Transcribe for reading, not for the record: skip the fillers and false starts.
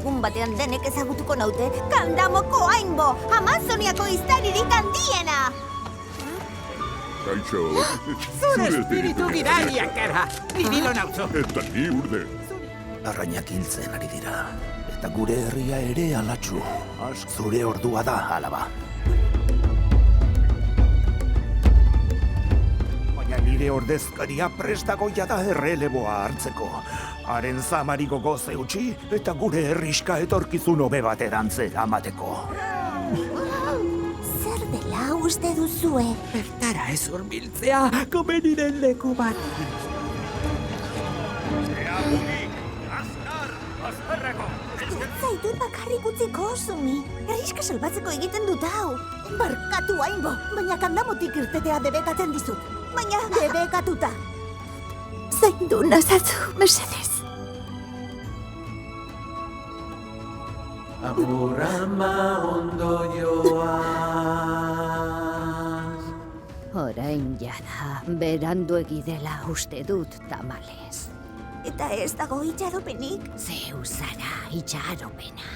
egun batean denek ezagutuko naute Kandamoko Ainbo, Amazoniako iztaririk handiena! Kaixo. Zure espiritu giraiak gara! Nibilo nauzu! Eta ni urde. Arrainak hiltzen ari dira. Eta gure herria ere alatxu. Zure ordua da, alaba. Baina nire ordezkaria prestagoia da erreleboa hartzeko. Haren zamariko goze utzi eta gure herriska etorkizun hobe bat erantzera amateko. Zer dela uste duzue? Bertara ez hurbiltzea, komeniren leku bat. Zaitut bakarrik utziko, Sumi. Herriska salbatzeko egiten dut hau. Barkatu Ainbo, baina Kandamotik irtetea debekatzen dizut. Baina debekatuta. Zaindu nazatzu, mesedez. Amurrama ondo joaz. Orain jada, beranduegi dela uste dut tamalez. Eta ez dago itxaropenik? Zeu zara itxaropena.